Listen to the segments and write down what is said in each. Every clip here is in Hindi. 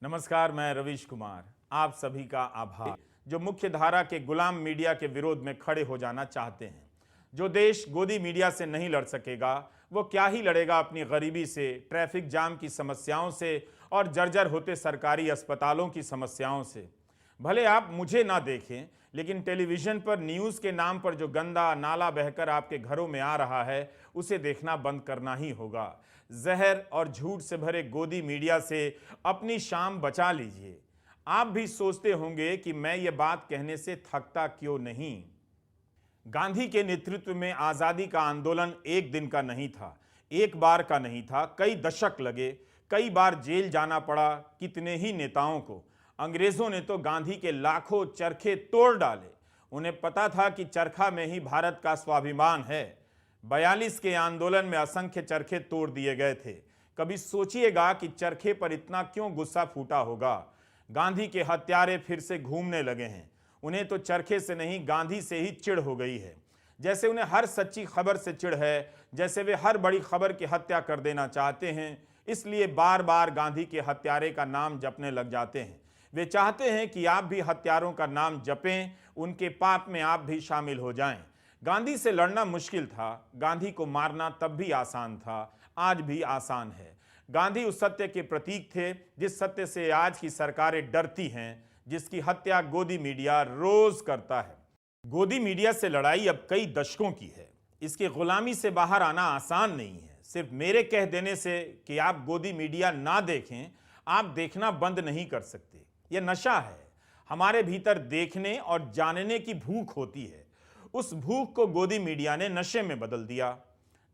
नमस्कार, मैं रवीश कुमार। आप सभी का आभार जो मुख्य धारा के गुलाम मीडिया के विरोध में खड़े हो जाना चाहते हैं। जो देश गोदी मीडिया से नहीं लड़ सकेगा वो क्या ही लड़ेगा अपनी गरीबी से, ट्रैफिक जाम की समस्याओं से और जर्जर होते सरकारी अस्पतालों की समस्याओं से। भले आप मुझे ना देखें, लेकिन टेलीविजन पर न्यूज़ के नाम पर जो गंदा नाला बहकर आपके घरों में आ रहा है उसे देखना बंद करना ही होगा। जहर और झूठ से भरे गोदी मीडिया से अपनी शाम बचा लीजिए। आप भी सोचते होंगे कि मैं ये बात कहने से थकता क्यों नहीं। गांधी के नेतृत्व में आज़ादी का आंदोलन एक दिन का नहीं था, एक बार का नहीं था, कई दशक लगे, कई बार जेल जाना पड़ा कितने ही नेताओं को। अंग्रेजों ने तो गांधी के लाखों चरखे तोड़ डाले। उन्हें पता था कि चरखा में ही भारत का स्वाभिमान है। 42 के आंदोलन में असंख्य चरखे तोड़ दिए गए थे। कभी सोचिएगा कि चरखे पर इतना क्यों गुस्सा फूटा होगा। गांधी के हत्यारे फिर से घूमने लगे हैं। उन्हें तो चरखे से नहीं, गांधी से ही चिढ़ हो गई है। जैसे उन्हें हर सच्ची खबर से चिढ़ है, जैसे वे हर बड़ी खबर की हत्या कर देना चाहते हैं, इसलिए बार बार गांधी के हत्यारे का नाम जपने लग जाते हैं। वे चाहते हैं कि आप भी हत्यारों का नाम जपें, उनके पाप में आप भी शामिल हो जाएं। गांधी से लड़ना मुश्किल था, गांधी को मारना तब भी आसान था, आज भी आसान है। गांधी उस सत्य के प्रतीक थे जिस सत्य से आज की सरकारें डरती हैं, जिसकी हत्या गोदी मीडिया रोज करता है। गोदी मीडिया से लड़ाई अब कई दशकों की है। इसकी गुलामी से बाहर आना आसान नहीं है। सिर्फ मेरे कह देने से कि आप गोदी मीडिया ना देखें, आप देखना बंद नहीं कर सकते। यह नशा है। हमारे भीतर देखने और जानने की भूख होती है। उस भूख को गोदी मीडिया ने नशे में बदल दिया।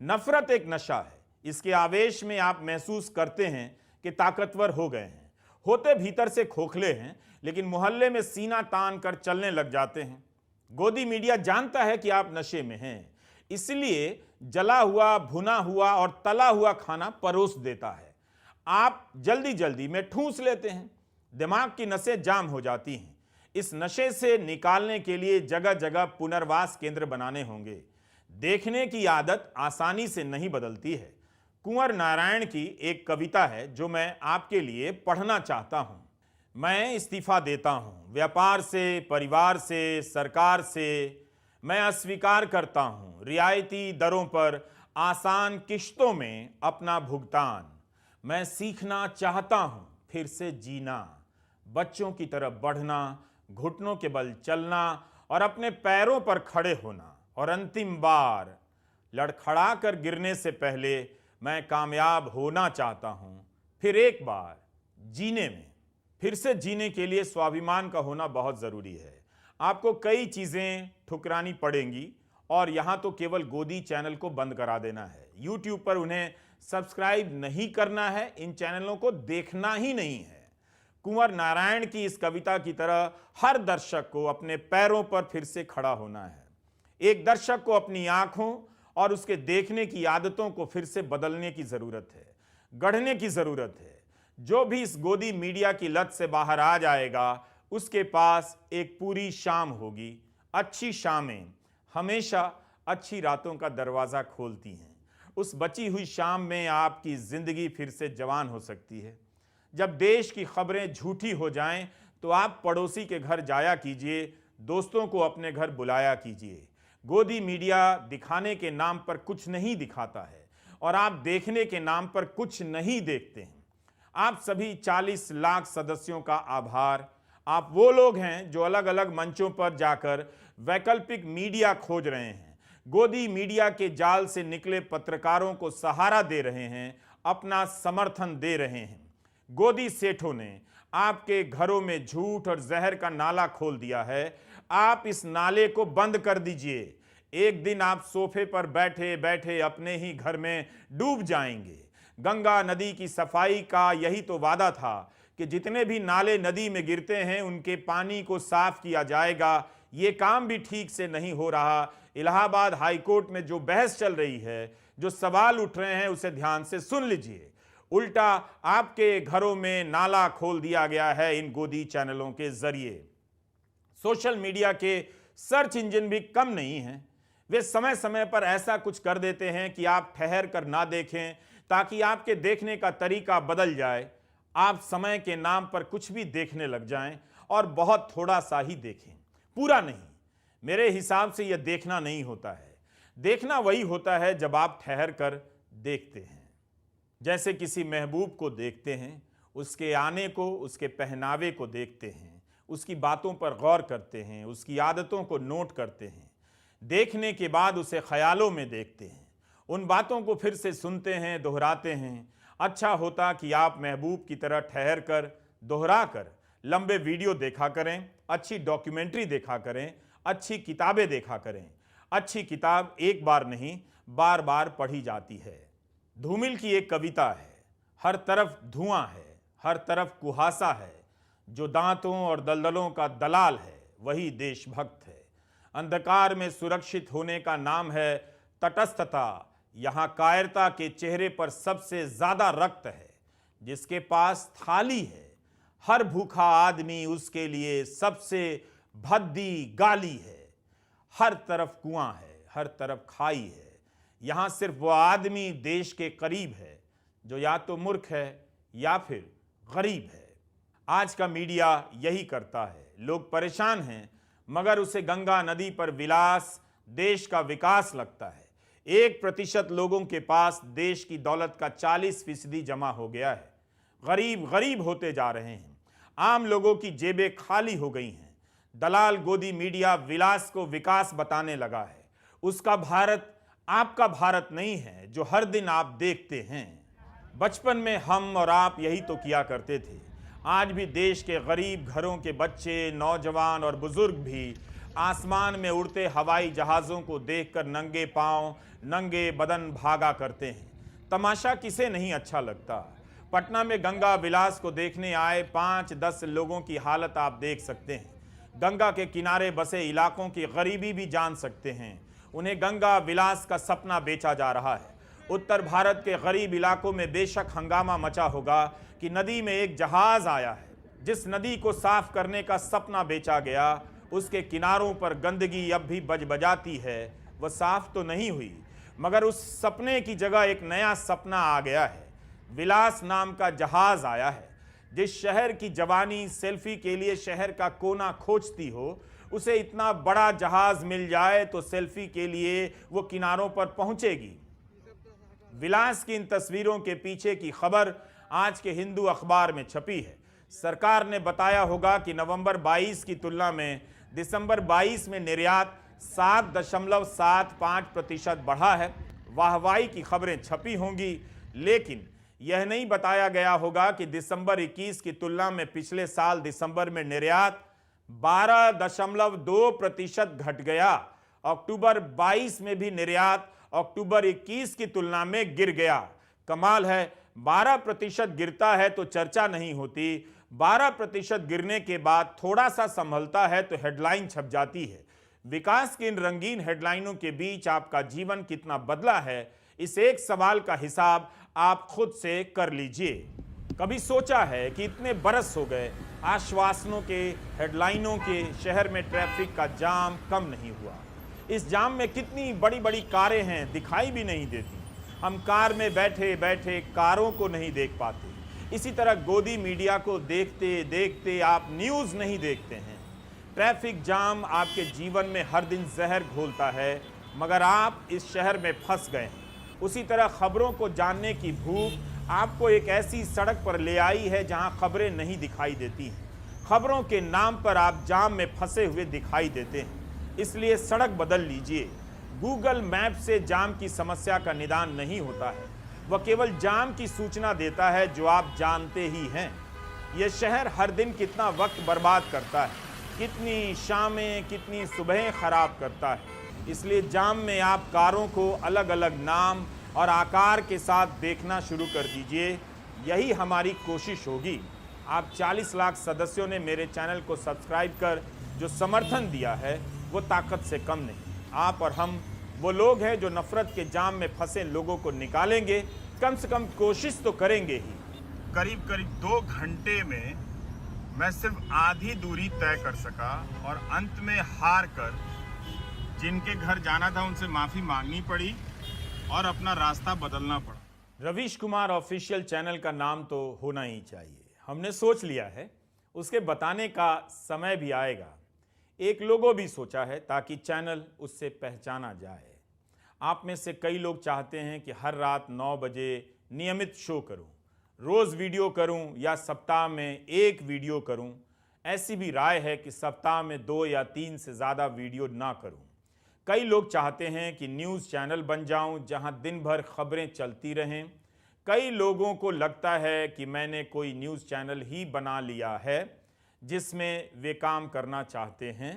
नफरत एक नशा है। इसके आवेश में आप महसूस करते हैं कि ताकतवर हो गए हैं, होते भीतर से खोखले हैं, लेकिन मोहल्ले में सीना तान कर चलने लग जाते हैं। गोदी मीडिया जानता है कि आप नशे में हैं, इसलिए जला हुआ, भुना हुआ और तला हुआ खाना परोस देता है। आप जल्दी जल्दी में ठूंस लेते हैं, दिमाग की नसें जाम हो जाती हैं। इस नशे से निकालने के लिए जगह जगह पुनर्वास केंद्र बनाने होंगे। देखने की आदत आसानी से नहीं बदलती है। कुंवर नारायण की एक कविता है जो मैं आपके लिए पढ़ना चाहता हूं। मैं इस्तीफा देता हूं व्यापार से, परिवार से, सरकार से। मैं अस्वीकार करता हूं रियायती दरों पर आसान किश्तों में अपना भुगतान। मैं सीखना चाहता हूं फिर से जीना, बच्चों की तरफ बढ़ना, घुटनों के बल चलना और अपने पैरों पर खड़े होना। और अंतिम बार लड़खड़ा कर गिरने से पहले मैं कामयाब होना चाहता हूं, फिर एक बार जीने में। फिर से जीने के लिए स्वाभिमान का होना बहुत जरूरी है। आपको कई चीजें ठुकरानी पड़ेंगी और यहां तो केवल गोदी चैनल को बंद करा देना है। यूट्यूब पर उन्हें सब्सक्राइब नहीं करना है, इन चैनलों को देखना ही नहीं है। कुंवर नारायण की इस कविता की तरह हर दर्शक को अपने पैरों पर फिर से खड़ा होना है। एक दर्शक को अपनी आंखों और उसके देखने की आदतों को फिर से बदलने की जरूरत है, गढ़ने की जरूरत है। जो भी इस गोदी मीडिया की लत से बाहर आ जाएगा उसके पास एक पूरी शाम होगी। अच्छी शामें हमेशा अच्छी रातों का दरवाजा खोलती हैं। उस बची हुई शाम में आपकी जिंदगी फिर से जवान हो सकती है। जब देश की खबरें झूठी हो जाएं तो आप पड़ोसी के घर जाया कीजिए, दोस्तों को अपने घर बुलाया कीजिए। गोदी मीडिया दिखाने के नाम पर कुछ नहीं दिखाता है और आप देखने के नाम पर कुछ नहीं देखते हैं। आप सभी 40 लाख सदस्यों का आभार। आप वो लोग हैं जो अलग अलग मंचों पर जाकर वैकल्पिक मीडिया खोज रहे हैं, गोदी मीडिया के जाल से निकले पत्रकारों को सहारा दे रहे हैं, अपना समर्थन दे रहे हैं। गोदी सेठों ने आपके घरों में झूठ और जहर का नाला खोल दिया है। आप इस नाले को बंद कर दीजिए। एक दिन आप सोफे पर बैठे बैठे अपने ही घर में डूब जाएंगे। गंगा नदी की सफाई का यही तो वादा था कि जितने भी नाले नदी में गिरते हैं उनके पानी को साफ किया जाएगा। ये काम भी ठीक से नहीं हो रहा। इलाहाबाद हाईकोर्ट में जो बहस चल रही है, जो सवाल उठ रहे हैं, उसे ध्यान से सुन लीजिए। उल्टा आपके घरों में नाला खोल दिया गया है इन गोदी चैनलों के जरिए। सोशल मीडिया के सर्च इंजन भी कम नहीं हैं। वे समय समय पर ऐसा कुछ कर देते हैं कि आप ठहर कर ना देखें, ताकि आपके देखने का तरीका बदल जाए। आप समय के नाम पर कुछ भी देखने लग जाएं और बहुत थोड़ा सा ही देखें, पूरा नहीं। मेरे हिसाब से यह देखना नहीं होता है। देखना वही होता है जब आप ठहर कर देखते हैं। जैसे किसी महबूब को देखते हैं, उसके आने को, उसके पहनावे को देखते हैं, उसकी बातों पर गौर करते हैं, उसकी आदतों को नोट करते हैं। देखने के बाद उसे ख्यालों में देखते हैं, उन बातों को फिर से सुनते हैं, दोहराते हैं। अच्छा होता कि आप महबूब की तरह ठहर कर, दोहरा कर लंबे वीडियो देखा करें, अच्छी डॉक्यूमेंट्री देखा करें, अच्छी किताबें देखा करें। अच्छी किताब एक बार नहीं, बार बार पढ़ी जाती है। धूमिल की एक कविता है, हर तरफ धुआं है, हर तरफ कुहासा है, जो दांतों और दलदलों का दलाल है वही देशभक्त है। अंधकार में सुरक्षित होने का नाम है तटस्थता। यहाँ कायरता के चेहरे पर सबसे ज्यादा रक्त है। जिसके पास थाली है, हर भूखा आदमी उसके लिए सबसे भद्दी गाली है। हर तरफ कुआं है, हर तरफ खाई है। यहाँ सिर्फ वो आदमी देश के करीब है जो या तो मूर्ख है या फिर गरीब है। आज का मीडिया यही करता है। लोग परेशान हैं, मगर उसे गंगा नदी पर विलास, देश का विकास लगता है। 1% लोगों के पास देश की दौलत का 40% जमा हो गया है। गरीब गरीब होते जा रहे हैं। आम लोगों की जेबें खाली हो गई हैं। दलाल गोदी मीडिया विलास को विकास बताने लगा है। उसका भारत आपका भारत नहीं है जो हर दिन आप देखते हैं। बचपन में हम और आप यही तो किया करते थे। आज भी देश के गरीब घरों के बच्चे, नौजवान और बुजुर्ग भी आसमान में उड़ते हवाई जहाज़ों को देखकर नंगे पांव, नंगे बदन भागा करते हैं। तमाशा किसे नहीं अच्छा लगता। पटना में गंगा विलास को देखने आए 5-10 लोगों की हालत आप देख सकते हैं। गंगा के किनारे बसे इलाकों की गरीबी भी जान सकते हैं। उन्हें गंगा विलास का सपना बेचा जा रहा है। उत्तर भारत के गरीब इलाकों में बेशक हंगामा मचा होगा कि नदी में एक जहाज आया है। जिस नदी को साफ करने का सपना बेचा गया, उसके किनारों पर गंदगी अब भी बजबजाती है। वह साफ तो नहीं हुई, मगर उस सपने की जगह एक नया सपना आ गया है। विलास नाम का जहाज आया है। जिस शहर की जवानी सेल्फी के लिए शहर का कोना खोजती हो, उसे इतना बड़ा जहाज मिल जाए तो सेल्फी के लिए वो किनारों पर पहुंचेगी। विलास की इन तस्वीरों के पीछे की खबर आज के हिंदू अखबार में छपी है। सरकार ने बताया होगा कि नवंबर 22 की तुलना में दिसंबर 22 में निर्यात 7.75% बढ़ा है। वाहवाही की खबरें छपी होंगी, लेकिन यह नहीं बताया गया होगा कि दिसंबर 21 की तुलना में पिछले साल दिसंबर में निर्यात 12.2% घट गया। अक्टूबर 22 में भी निर्यात अक्टूबर 21 की तुलना में गिर गया। कमाल है, 12% गिरता है तो चर्चा नहीं होती। 12% गिरने के बाद थोड़ा सा संभलता है तो हेडलाइन छप जाती है। विकास की इन रंगीन हेडलाइनों के बीच आपका जीवन कितना बदला है, इस एक सवाल का हिसाब आप खुद से कर लीजिए। कभी सोचा है कि इतने बरस हो गए आश्वासनों के, हेडलाइनों के, शहर में ट्रैफिक का जाम कम नहीं हुआ। इस जाम में कितनी बड़ी बड़ी कारें हैं, दिखाई भी नहीं देती। हम कार में बैठे बैठे कारों को नहीं देख पाते। इसी तरह गोदी मीडिया को देखते देखते आप न्यूज़ नहीं देखते हैं। ट्रैफिक जाम आपके जीवन में हर दिन जहर घोलता है, मगर आप इस शहर में फंस गए हैं। उसी तरह खबरों को जानने की भूख आपको एक ऐसी सड़क पर ले आई है जहां खबरें नहीं दिखाई देती हैं। खबरों के नाम पर आप जाम में फंसे हुए दिखाई देते हैं। इसलिए सड़क बदल लीजिए। गूगल मैप से जाम की समस्या का निदान नहीं होता है, वह केवल जाम की सूचना देता है जो आप जानते ही हैं। यह शहर हर दिन कितना वक्त बर्बाद करता है, कितनी शामें, कितनी सुबहें खराब करता है। इसलिए जाम में आप कारों को अलग अलग नाम और आकार के साथ देखना शुरू कर दीजिए। यही हमारी कोशिश होगी। आप 40 लाख सदस्यों ने मेरे चैनल को सब्सक्राइब कर जो समर्थन दिया है, वो ताकत से कम नहीं। आप और हम वो लोग हैं जो नफरत के जाम में फंसे लोगों को निकालेंगे। कम से कम कोशिश तो करेंगे ही। करीब 2 घंटे में मैं सिर्फ आधी दूरी तय कर सका और अंत में हार कर जिनके घर जाना था उनसे माफ़ी मांगनी पड़ी और अपना रास्ता बदलना पड़ा। रवीश कुमार ऑफिशियल चैनल का नाम तो होना ही चाहिए। हमने सोच लिया है, उसके बताने का समय भी आएगा। एक लोगो भी सोचा है ताकि चैनल उससे पहचाना जाए। आप में से कई लोग चाहते हैं कि हर रात 9 बजे नियमित शो करूं, रोज वीडियो करूं या सप्ताह में 1 वीडियो करूं। ऐसी भी राय है कि सप्ताह में 2 या 3 से ज़्यादा वीडियो ना करूं। कई लोग चाहते हैं कि न्यूज़ चैनल बन जाऊं जहां दिन भर खबरें चलती रहें। कई लोगों को लगता है कि मैंने कोई न्यूज़ चैनल ही बना लिया है जिसमें वे काम करना चाहते हैं।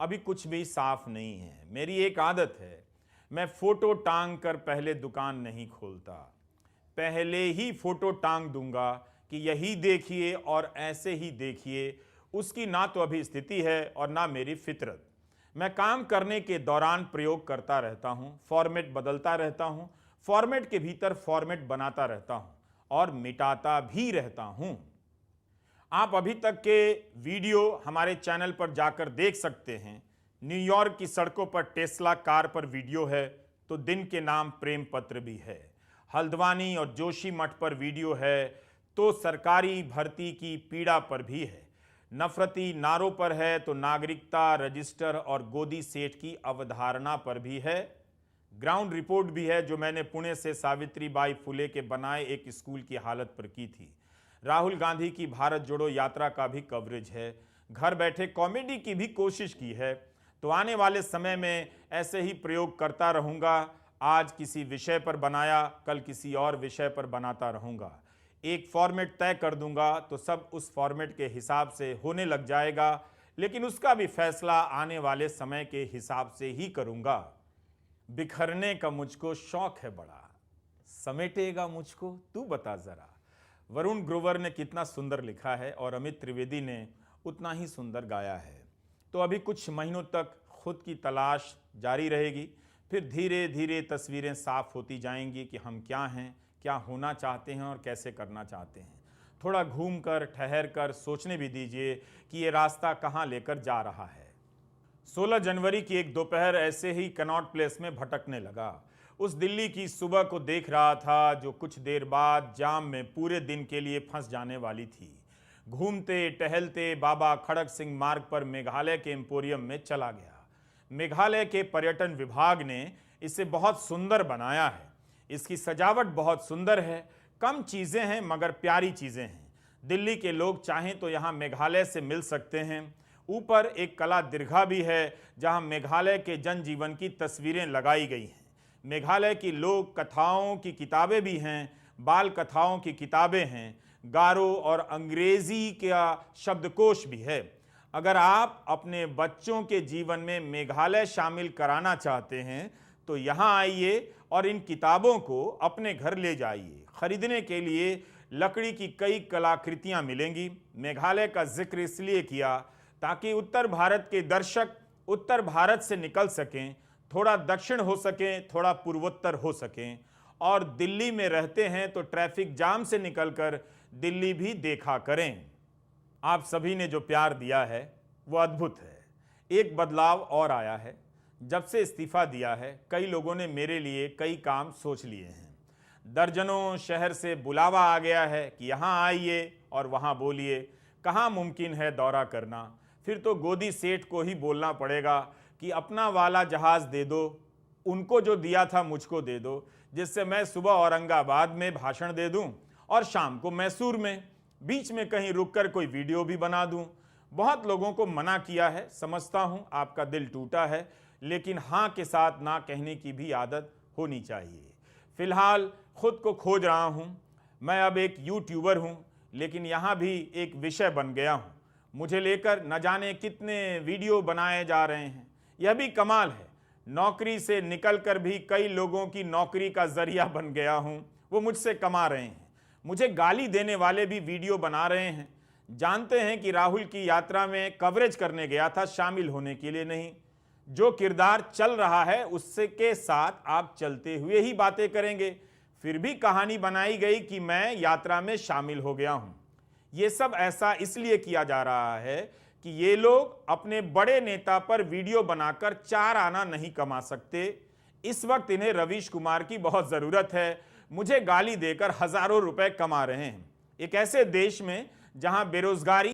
अभी कुछ भी साफ नहीं है। मेरी एक आदत है, मैं फोटो टांग कर पहले दुकान नहीं खोलता। पहले ही फोटो टांग दूंगा कि यही देखिए और ऐसे ही देखिए। उसकी ना तो अभी स्थिति है और ना मेरी फितरत। मैं काम करने के दौरान प्रयोग करता रहता हूँ, फॉर्मेट बदलता रहता हूँ, फॉर्मेट के भीतर फॉर्मेट बनाता रहता हूँ और मिटाता भी रहता हूँ। आप अभी तक के वीडियो हमारे चैनल पर जाकर देख सकते हैं। न्यूयॉर्क की सड़कों पर टेस्ला कार पर वीडियो है तो दिन के नाम प्रेम पत्र भी है। हल्द्वानी और जोशी मठ पर वीडियो है तो सरकारी भर्ती की पीड़ा पर भी है। नफरती नारों पर है तो नागरिकता रजिस्टर और गोदी सेठ की अवधारणा पर भी है। ग्राउंड रिपोर्ट भी है जो मैंने पुणे से सावित्रीबाई फुले के बनाए एक स्कूल की हालत पर की थी। राहुल गांधी की भारत जोड़ो यात्रा का भी कवरेज है। घर बैठे कॉमेडी की भी कोशिश की है। तो आने वाले समय में ऐसे ही प्रयोग करता रहूँगा। आज किसी विषय पर बनाया, कल किसी और विषय पर बनाता रहूँगा। एक फॉर्मेट तय कर दूंगा तो सब उस फॉर्मेट के हिसाब से होने लग जाएगा, लेकिन उसका भी फैसला आने वाले समय के हिसाब से ही करूँगा। बिखरने का मुझको शौक है बड़ा, समेटेगा मुझको तू बता ज़रा। वरुण ग्रोवर ने कितना सुंदर लिखा है और अमित त्रिवेदी ने उतना ही सुंदर गाया है। तो अभी कुछ महीनों तक खुद की तलाश जारी रहेगी, फिर धीरे धीरे तस्वीरें साफ होती जाएंगी कि हम क्या हैं, क्या होना चाहते हैं और कैसे करना चाहते हैं। थोड़ा घूमकर ठहर कर सोचने भी दीजिए कि ये रास्ता कहाँ लेकर जा रहा है। 16 जनवरी की एक दोपहर ऐसे ही कनॉट प्लेस में भटकने लगा। उस दिल्ली की सुबह को देख रहा था जो कुछ देर बाद जाम में पूरे दिन के लिए फंस जाने वाली थी। घूमते टहलते बाबा खड़क सिंह मार्ग पर मेघालय के एम्पोरियम में चला गया। मेघालय के पर्यटन विभाग ने इसे बहुत सुंदर बनाया है। इसकी सजावट बहुत सुंदर है। कम चीज़ें हैं मगर प्यारी चीज़ें हैं। दिल्ली के लोग चाहें तो यहाँ मेघालय से मिल सकते हैं। ऊपर एक कला दीर्घा भी है जहाँ मेघालय के जनजीवन की तस्वीरें लगाई गई हैं। मेघालय की लोक कथाओं की किताबें भी हैं, बाल कथाओं की किताबें हैं, गारो और अंग्रेजी का शब्दकोश भी है। अगर आप अपने बच्चों के जीवन में मेघालय शामिल कराना चाहते हैं तो यहाँ आइए और इन किताबों को अपने घर ले जाइए। खरीदने के लिए लकड़ी की कई कलाकृतियाँ मिलेंगी। मेघालय का जिक्र इसलिए किया ताकि उत्तर भारत के दर्शक उत्तर भारत से निकल सकें, थोड़ा दक्षिण हो सकें, थोड़ा पूर्वोत्तर हो सकें। और दिल्ली में रहते हैं तो ट्रैफिक जाम से निकलकर दिल्ली भी देखा करें। आप सभी ने जो प्यार दिया है वो अद्भुत है। एक बदलाव और आया है। जब से इस्तीफा दिया है कई लोगों ने मेरे लिए कई काम सोच लिए हैं। दर्जनों शहर से बुलावा आ गया है कि यहाँ आइए और वहाँ बोलिए। कहाँ मुमकिन है दौरा करना? फिर तो गोदी सेठ को ही बोलना पड़ेगा कि अपना वाला जहाज़ दे दो, उनको जो दिया था मुझको दे दो, जिससे मैं सुबह औरंगाबाद में भाषण दे दूं और शाम को मैसूर में, बीच में कहीं रुककर कोई वीडियो भी बना दूं। बहुत लोगों को मना किया है, समझता हूं आपका दिल टूटा है, लेकिन हाँ के साथ ना कहने की भी आदत होनी चाहिए। फिलहाल खुद को खोज रहा हूं। मैं अब एक यूट्यूबर हूं, लेकिन यहाँ भी एक विषय बन गया हूं। मुझे लेकर न जाने कितने वीडियो बनाए जा रहे हैं। यह भी कमाल है, नौकरी से निकलकर भी कई लोगों की नौकरी का जरिया बन गया हूं। वो मुझसे कमा रहे हैं। मुझे गाली देने वाले भी वीडियो बना रहे हैं। जानते हैं कि राहुल की यात्रा में कवरेज करने गया था, शामिल होने के लिए नहीं। जो किरदार चल रहा है उससे के साथ आप चलते हुए ही बातें करेंगे। फिर भी कहानी बनाई गई कि मैं यात्रा में शामिल हो गया हूं। ये सब ऐसा इसलिए किया जा रहा है कि ये लोग अपने बड़े नेता पर वीडियो बनाकर 4 आना नहीं कमा सकते। इस वक्त इन्हें रवीश कुमार की बहुत ज़रूरत है। मुझे गाली देकर हज़ारों रुपए कमा रहे हैं। एक ऐसे देश में जहां बेरोजगारी